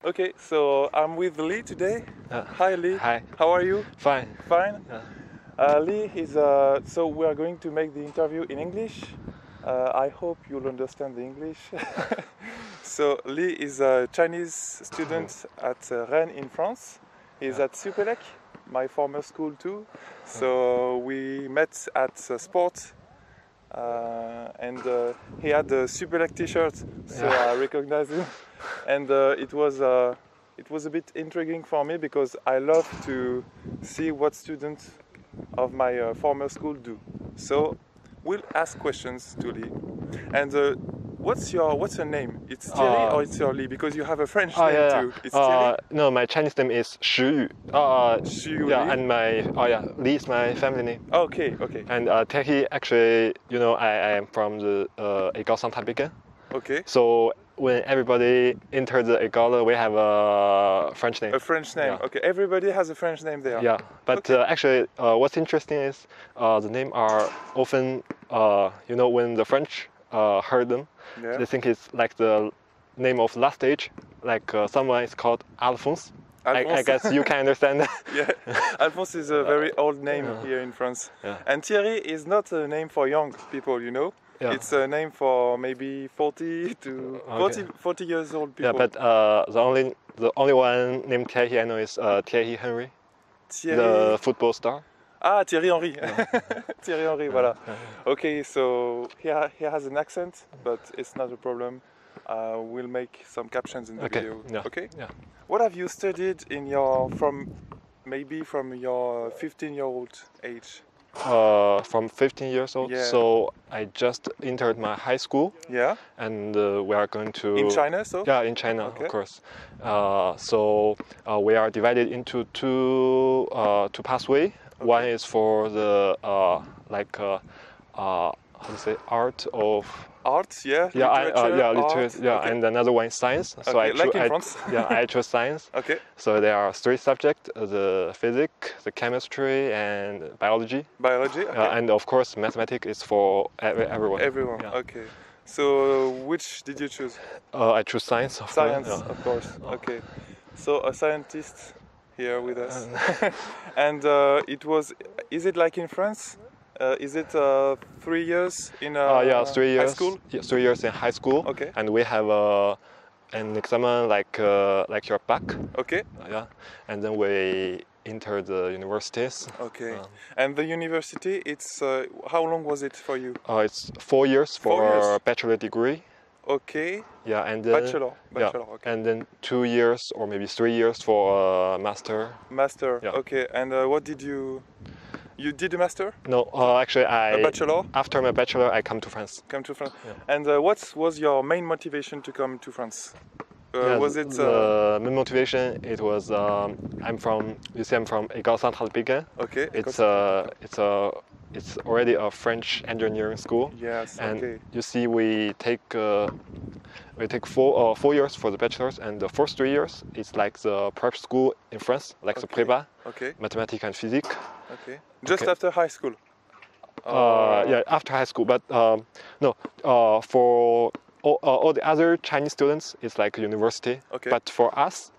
Okay, so I'm with Lee today. Hi Lee. Hi. How are you? Fine. Fine. Lee is so we are going to make the interview in English. I hope you'll understand the English. So Lee is a Chinese student at Rennes in France. He's at Supélec, my former school too. So we met at sport. And he had the Supélec t-shirt, so I recognized him. And it was a bit intriguing for me because I love to see what students of my former school do. So we'll ask questions to Lee. And what's your name? It's Thierry or it's your Lee? Because you have a French name too. It's Thierry? No, my Chinese name is Shi Yu. Yu Yeah, Lee? and Lee is my family name. Okay, okay. And Thierry, actually, I am from the École Saint-Albican. Okay. So when everybody enters the école, we have a French name. A French name. Yeah. Okay. Everybody has a French name there. Yeah, but actually, what's interesting is the name are often, when the French heard them, they think it's like the name of last stage, like someone is called Alphonse. I guess you can understand that. Yeah, Alphonse is a very old name here in France. Yeah. And Thierry is not a name for young people, you know? Yeah. It's a name for maybe 40 to 40 years old people. Yeah, but the only one named Thierry I know is Thierry Henry, Thierry... the football star. Ah, Thierry Henry. Yeah. Thierry Henry, voilà. Okay, so he has an accent, but it's not a problem. We'll make some captions in the video. Yeah. Okay? Yeah. What have you studied in from your 15-year-old age? From 15 years old. Yeah. So I just entered my high school. Yeah. And we are going to... In China, so? Yeah, in China, okay. Of course. So we are divided into two pathways. Okay. One is for the how to say, art of... Art, yeah. Literature, okay. And another one is science. So okay, like in France. I chose science. Okay. So there are three subjects: the physics, the chemistry, and biology. Biology. Okay. And of course, mathematics is for everyone. Everyone. Yeah. Okay. So which did you choose? I chose science. Science, of course. Okay. So a scientist here with us. And is it like in France? Is it 3 years in 3 years. high school? Yeah, 3 years in high school. Okay. And we have an examen like your bac. Okay. And then we enter the universities. Okay. And the university, it's how long was it for you? It's 4 years for a bachelor degree. Okay. Yeah, and then bachelor. Okay. And then 2 years or maybe 3 years for master. Master. Yeah. Okay. And what did you? You did a master? No, actually a bachelor? After my bachelor, I come to France. Come to France. Yeah. And what was your main motivation to come to France? Was it the main motivation? It was I'm from École Saint-Albican. Okay. It's already a French engineering school. Yes. And okay. you see, we take 4 years for the bachelors, and the first 3 years it's like the prep school in France, like the prépa. Okay. Mathematics and physics. Okay. Just after high school. After high school, but for all the other Chinese students, it's like a university. Okay. But for us,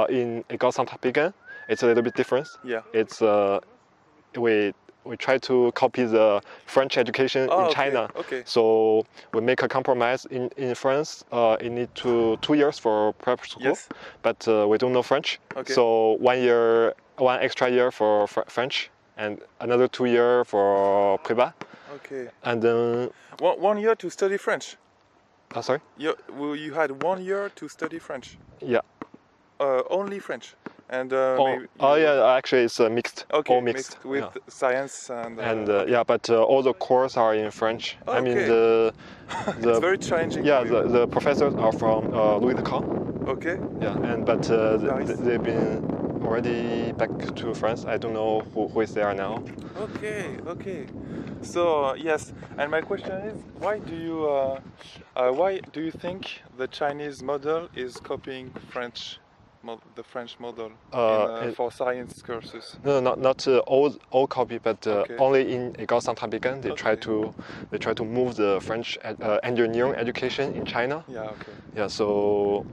in École Saint-Albican, it's a little bit different. Yeah. It's we try to copy the French education in China. Okay. So we make a compromise in France. You need 2 years for prep school, yes. But we don't know French. Okay. So 1 extra year for French, and another 2 years for prépa. Okay. And then 1 year to study French. Sorry? You had 1 year to study French. Yeah. Only French. And actually it's mixed. Okay, all mixed with science and. But all the courses are in French. Okay. I mean it's very challenging. Yeah, the professors are from Louis the Camp. Okay. Yeah, but they've been already back to France. I don't know who is there now. Okay. So yes, and my question is, why do you think the Chinese model is copying the French model for science courses? No, not all copy, but only in École Saint-Albican they try to move the French engineering education in China. Yeah. Okay. Yeah. So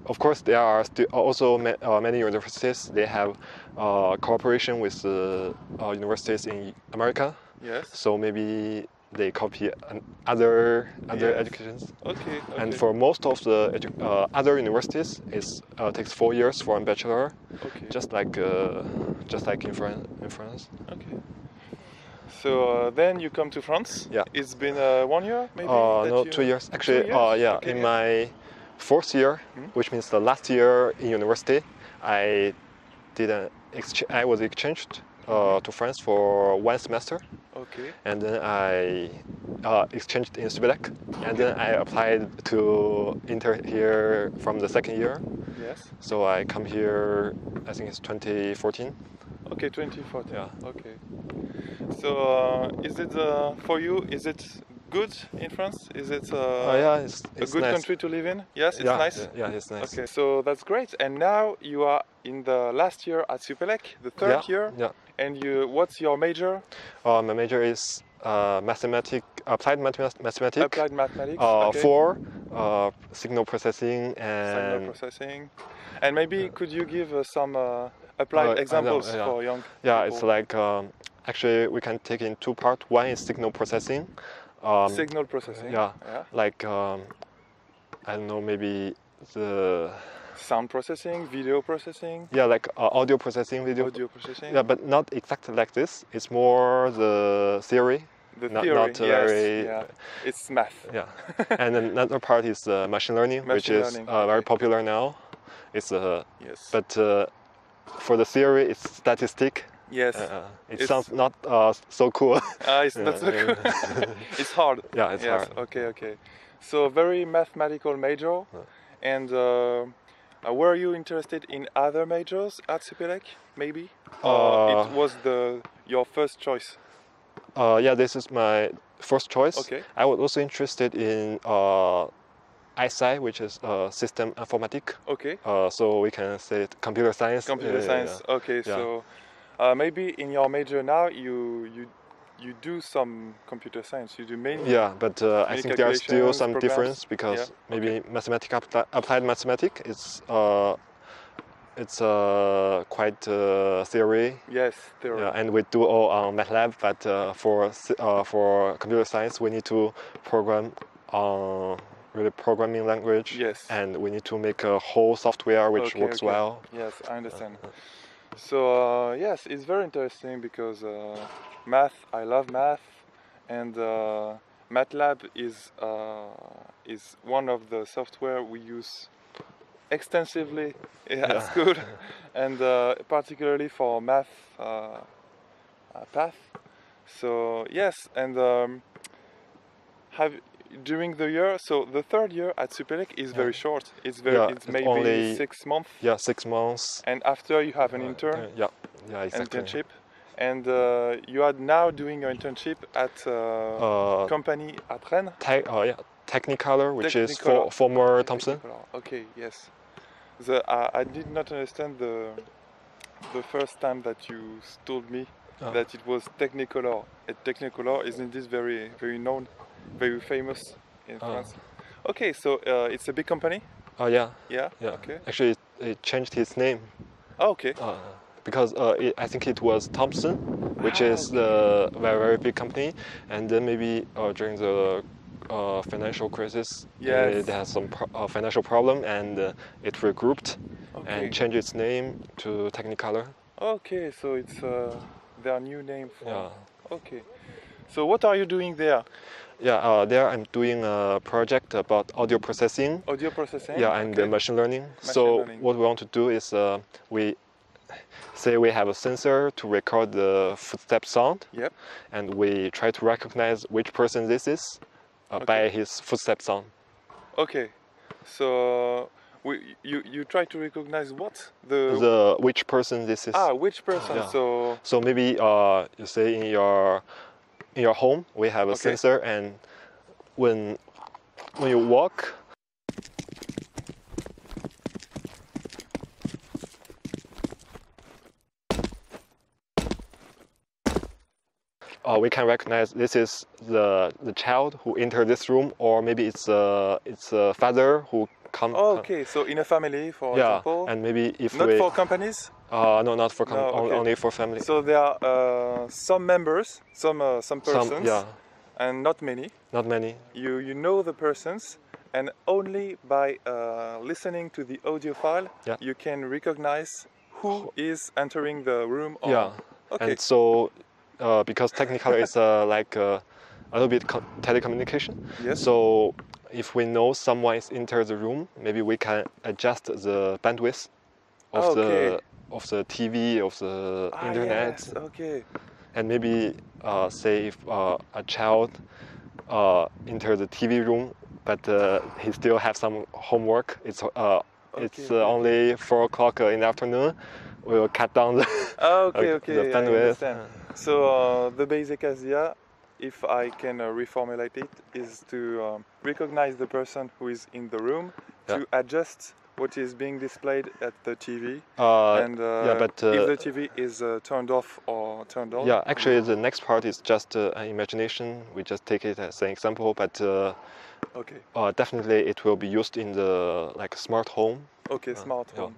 of course, there are also many universities. They have cooperation with universities in America. Yes. So maybe they copy other Yes. educations. Okay. And for most of the other universities, it takes 4 years for a bachelor. Okay. Just like in France. Okay. So then you come to France. Yeah. It's been 1 year, maybe. No, 2 years. Actually, 2 years? yeah. Okay, In yeah. my fourth year, which means the last year in university, I was exchanged to France for 1 semester. Okay. And then I exchanged in Supélec, and then I applied to enter here from the second year. Yes. So I come here, I think it's 2014. Okay, 2014. Yeah. Okay. So is it for you? Is it good in France? Is it Yeah, it's a good nice. country to live in? Yes, it's Yeah, nice. Yeah, it's nice. Okay, so that's great. And now you are in the last year at Supélec, the third year. Yeah. And what's your major? My major is applied mathematics. Applied mathematics. Okay. For signal processing Signal processing. And maybe could you give some applied examples for young Yeah, people? it's like actually we can take in two parts. One is signal processing. Signal processing. Yeah. Like I don't know, maybe the sound processing, video processing. Yeah, like audio processing, video. Audio processing. Yeah, but not exactly like this. It's more the theory. The theory, not very. Yeah. It's math. Yeah, and then another part is machine learning, which is very popular now. It's yes. But for the theory, it's statistic. Yes. It sounds not so cool. It's not so cool. It's hard. Yeah, it's hard. Okay. So very mathematical major, and were you interested in other majors at Supélec, maybe? It was your first choice? Yeah, this is my first choice. Okay. I was also interested in ISI, which is system informatique. Okay. So we can say it computer science. Computer science. Yeah. Okay. Yeah. So maybe in your major now you do some computer science. You do mainly. Yeah, but I think there's still some programs. difference because maybe applied mathematics it's quite theory. Yes, theory. Yeah, and we do all on MATLAB, but for computer science we need to program on really programming language. Yes. And we need to make a whole software which works well. Yes, I understand. So yes, it's very interesting because math. I love math, and MATLAB is one of the software we use extensively at school, and particularly for math path. So yes, and during the year, so the third year at Supélec is very short. It's maybe only 6 months. Yeah, 6 months. And after you have an intern. Yeah, exactly. Internship. And you are now doing your internship at company at Rennes. Technicolor, which is former Thomson. Okay, yes. I did not understand the first time that you told me that it was Technicolor. And Technicolor isn't this very known, very famous in France? Okay, so it's a big company. Yeah. Okay. Actually, it changed its name. Oh, okay. Because I think it was Thomson, which is the very big company, and then maybe during the financial crisis, it had some financial problem, and it regrouped and changed its name to Technicolor. Okay, so it's their new name. Okay. So what are you doing there? Yeah, there I'm doing a project about audio processing. Audio processing? Yeah, and machine learning. What we want to do is we have a sensor to record the footstep sound. Yep. And we try to recognize which person this is by his footstep sound. Okay. So you try to recognize what? Which person this is. Which person? Yeah. So maybe you say in your home we have a sensor, and when you walk, we can recognize this is the child who entered this room, or maybe it's a father who okay, so in a family, for example. And maybe if not for companies. No, not for okay. only for family. So there are some members, some persons, and not many. Not many. You know the persons, and only by listening to the audio file, you can recognize who is entering the room. Okay. And so because technically it's like a little bit telecommunication. Yes. So if we know someone is entered the room, maybe we can adjust the bandwidth of the TV, of the internet. Yes. Okay. And maybe say if a child enters the TV room, but he still have some homework. It's only 4 o'clock in the afternoon. We will cut down the the bandwidth. So the basic idea, if I can reformulate it, is to recognize the person who is in the room, to adjust what is being displayed at the TV, and if the TV is turned off or turned on. Yeah, actually the next part is just an imagination. We just take it as an example, but definitely it will be used in the smart home. Okay, smart home.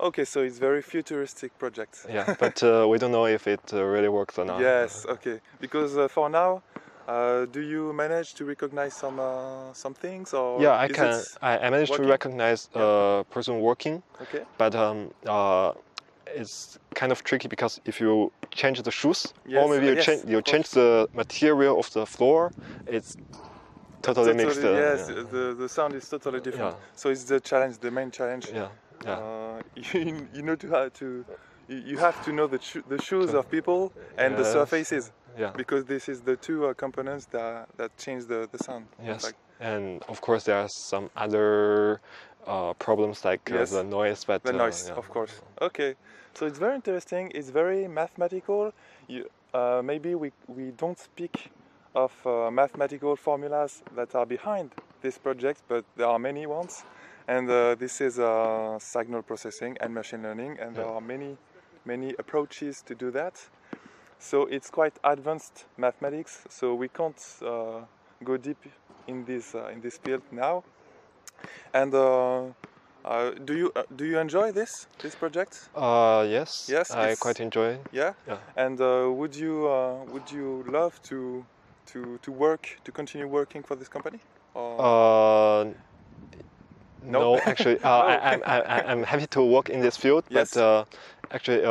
Okay, so it's very futuristic project. Yeah, but we don't know if it really works or not. Yes, okay. Because for now, do you manage to recognize some things, or I can. I managed to recognize a person working. Okay. But it's kind of tricky because if you change the shoes, or maybe you change the material of the floor, it's totally mixed. Yes, the sound is totally different. So it's the main challenge. You know you have to know the shoes of people and the surfaces. Because this is the two components that change the sound. Yes, and of course there are some other problems like the noise. But the noise, of course. Okay, so it's very interesting. It's very mathematical. Maybe we don't speak of mathematical formulas that are behind this project, but there are many ones. And this is signal processing and machine learning, and there are many approaches to do that. So it's quite advanced mathematics. So we can't go deep in this field now. And do you enjoy this project? Yes. Yes, I quite enjoy. Yeah. And would you love to continue working for this company? No, actually, I'm happy to work in this field, but actually,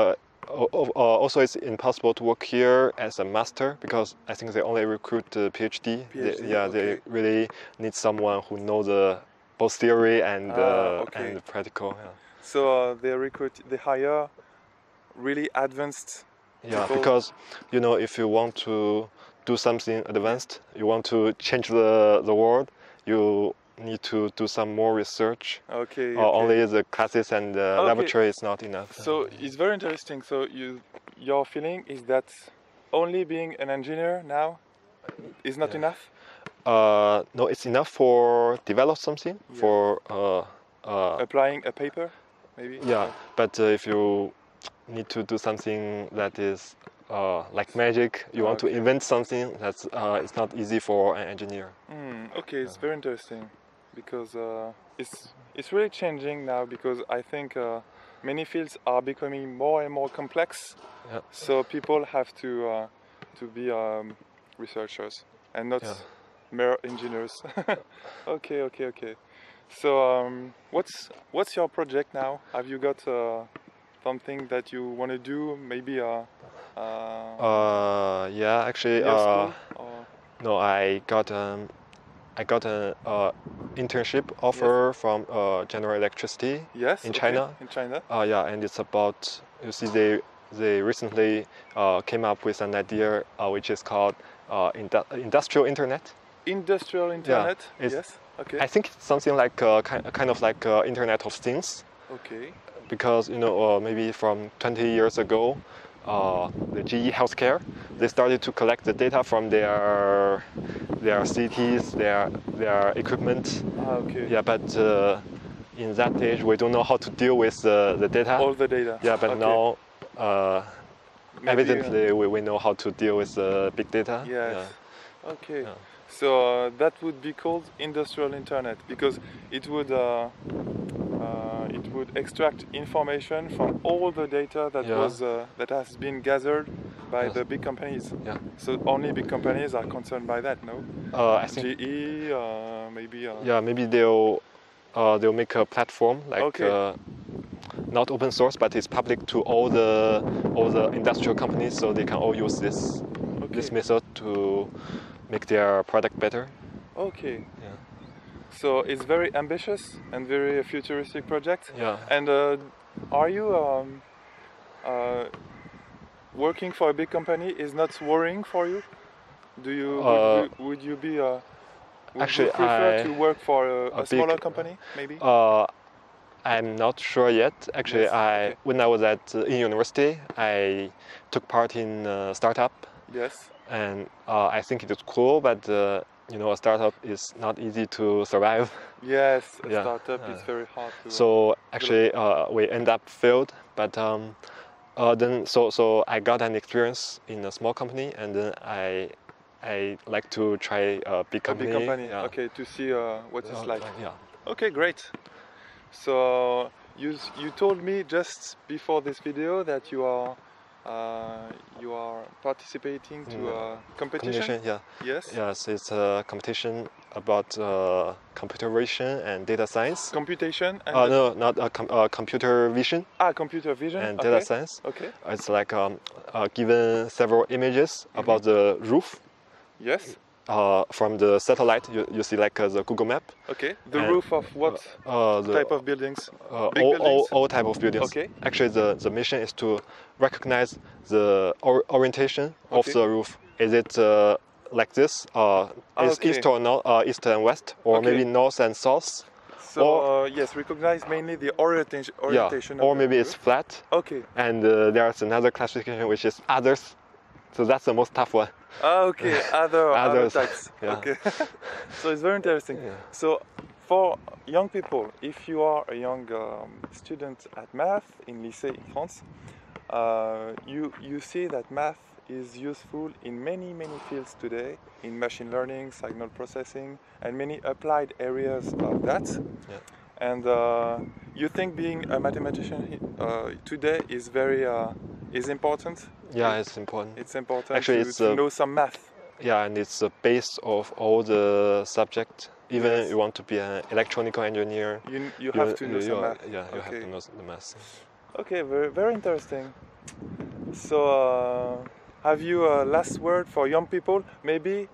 also it's impossible to work here as a master because I think they only recruit PhD. They really need someone who knows both theory and the practical. Yeah. So they hire really advanced. People. Because if you want to do something advanced, you want to change the world, you need to do some more research. Only the classes and the laboratory is not enough. So it's very interesting. So your feeling is that only being an engineer now is not enough? No, it's enough for develop something, for applying a paper, maybe. Yeah, but if you need to do something that is like magic, you want to invent something that's it's not easy for an engineer. It's very interesting. Because it's really changing now, because I think many fields are becoming more and more complex. So people have to be researchers and not mere engineers. Okay. So what's your project now? Have you got something that you want to do? Maybe actually no, I got an internship offer from General Electricity in China. In China. And it's about, you see, they recently came up with an idea which is called industrial internet. Industrial internet. Yes. Okay. I think it's something like kind of like Internet of Things. Okay. Because maybe from 20 years ago, the GE Healthcare, they started to collect the data from their cities, their equipment. But in that age, we don't know how to deal with the data. All the data. But now, evidently, we know how to deal with big data. Yes. Okay. So that would be called industrial internet because it would extract information from all the data that that has been gathered by the big companies. Yeah. So only big companies are concerned by that, no? I think GE, maybe. maybe they'll make a platform like not open source, but it's public to all the industrial companies, so they can all use this method to make their product better. Okay. Yeah. So it's very ambitious and very futuristic project. Yeah. And are you working for a big company is not worrying for you? Do you would you be would actually you prefer I to work for a smaller big, company maybe? I'm not sure yet. Actually, when I was in university, I took part in a startup. Yes. And I think it was cool, but a startup is not easy to survive. Yes, a startup is very hard to. So actually, we end up failed, but then so I got an experience in a small company, and then I like to try a big company. A big company. Yeah. Okay, to see what it's like. Yeah. Okay, great. So you told me just before this video that you are participating to a competition. Yeah. Yes. Yes, it's a competition about computer vision and data science. Computation. And no, not computer vision. Computer vision and data science. Okay. It's like given several images about the roof. Yes. From the satellite, you see like the Google map. Okay. The roof of what type of buildings? Big buildings? All type of buildings. Okay. Actually, the mission is to recognize the orientation of the roof. Is it like this? Is east or east and west, or maybe north and south? So yes, recognize mainly the orientation. Yeah. Or maybe it's flat. Okay. And there's another classification which is others. So that's the most tough one. Okay, other types. Yeah. Okay. So it's very interesting. Yeah. So for young people, if you are a young student at math in lycée in France, you see that math is useful in many fields today, in machine learning, signal processing, and many applied areas of that. Yeah. And you think being a mathematician today is very is important? Yeah, it's important. It's important. Actually, to know some math. Yeah, and it's the base of all the subject. Even you want to be an electronical engineer, you have to know some math. Yeah, you have to know the math. Okay, very interesting. So, have you a last word for young people? Maybe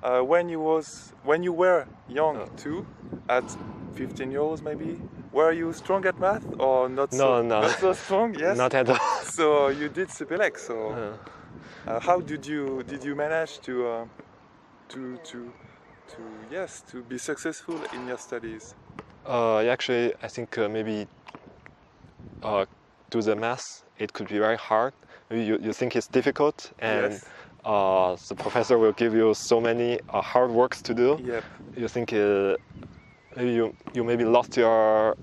when you were young too, at 15 years old, maybe. Were you strong at math or not? No. Not so strong. Yes. Not at all. So you did Supélec. So how did you manage to be successful in your studies? Actually, I think maybe do the math. It could be very hard. Maybe you think it's difficult, and the professor will give you so many hard works to do. Yep. You think maybe you maybe lost your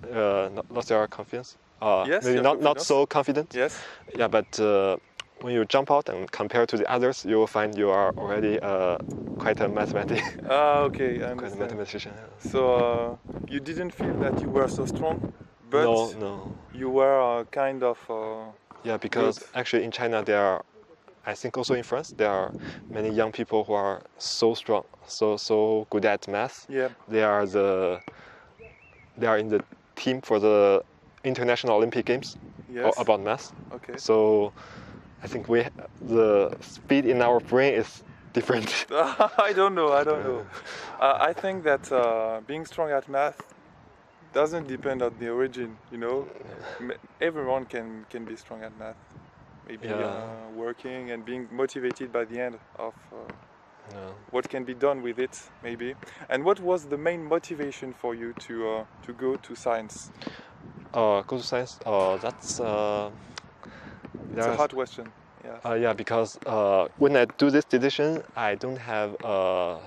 confidence. Yes. Maybe not so confident. Yes. Yeah, but when you jump out and compare to the others, you will find you are already quite a mathematician. Okay, I understand. Quite a mathematician. So you didn't feel that you were so strong, but no. You were kind of. Yeah, because actually in China there are, I think also in France, there are many young people who are so strong, so good at math. Yeah. They are in the team for the International Olympic Games about math. Okay. So I think the speed in our brain is different. I don't know. I think that being strong at math doesn't depend on the origin. Everyone can be strong at math. Maybe working and being motivated by the end of what can be done with it, maybe. And what was the main motivation for you to go to science? Go to science? That's it's a hard question. Yeah, because when I do this decision, I don't have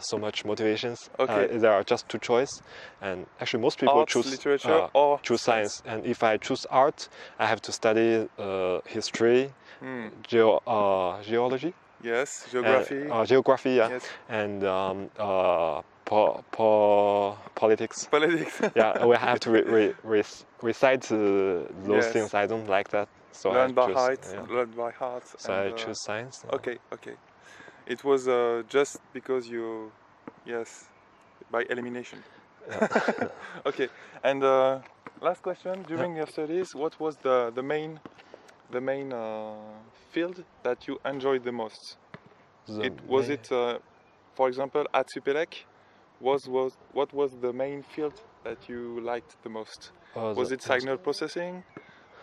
so much motivations. Okay. There are just two choices, and actually most people choose literature or choose science. And if I choose art, I have to study history, geology. Yes, geography. Geography, yeah. Yes. And politics. Politics. Yeah, we have to recite those Yes. things. I don't like that, so Learn by choose, heart. yeah. Learn by heart. So and, I choose science. Okay, okay. It was just because you, yes, by elimination. Yeah. Okay. And last question: during your studies, what was the main field that you enjoyed the most? Was it, for example, at Supélec? What was the main field that you liked the most? Was it signal processing?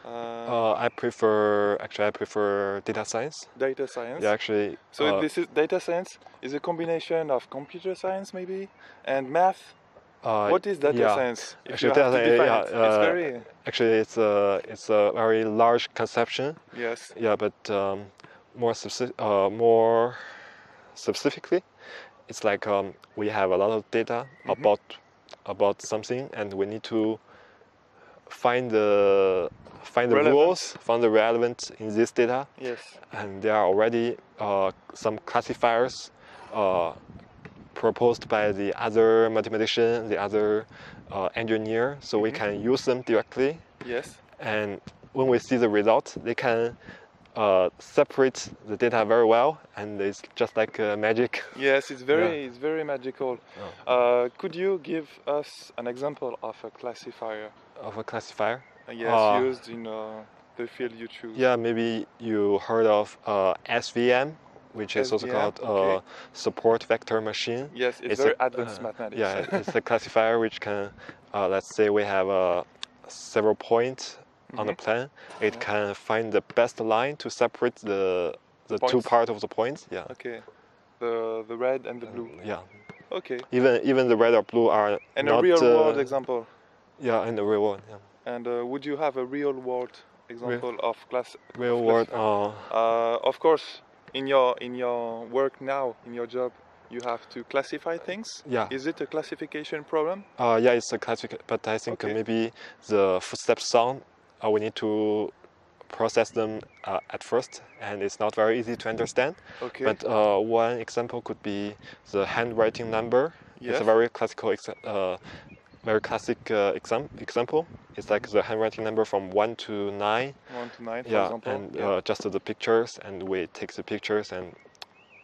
I prefer data science. Data science. Yeah, actually. So this is data science is a combination of computer science maybe and math. What is data science? If Actually, you have to define yeah, it, it's very. Actually, it's a very large conception. Yes. Yeah, but more specifically, it's like we have a lot of data about something, and we need to find the rules, find the relevant in this data. Yes. And there are already some classifiers proposed by the other mathematician, the other engineer, so we can use them directly. Yes. And when we see the result, they can separate the data very well, and it's just like magic. Yes, it's very magical. Could you give us an example of a classifier? Of a classifier? Yes, used in the field you choose. Yeah, maybe you heard of SVM, which is also called support vector machine. Yes, it's very advanced mathematics. Yeah, it's a classifier which can, let's say we have several points on the plan. It can find the best line to separate the two parts of the points. Yeah. Okay. The red and the blue. Yeah. Okay. Even the red or blue are and not, a real world example. Yeah, in the real world. Yeah. And would you have a real world example of real world? Of course, in your work now, in your job, you have to classify things. Yeah. Is it a classification problem? Yeah, it's a classification, but I think maybe the footstep sound, we need to process them at first, and it's not very easy to understand. Okay. But one example could be the handwriting number. Yes. It's a very classical example. It's like the handwriting number from 1 to 9. 1 to 9, for example. And just the pictures, and we take the pictures and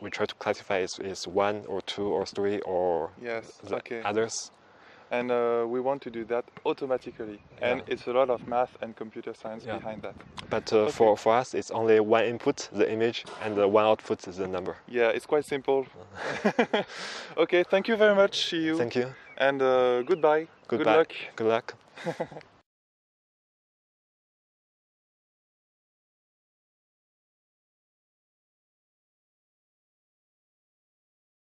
we try to classify is 1 or 2 or 3 or others. And we want to do that automatically. And it's a lot of math and computer science behind that. But for us, it's only one input, the image, and one output is the number. Yeah, it's quite simple. Okay, thank you very much. See you. Thank you. And goodbye. Goodbye. Good luck. Good luck.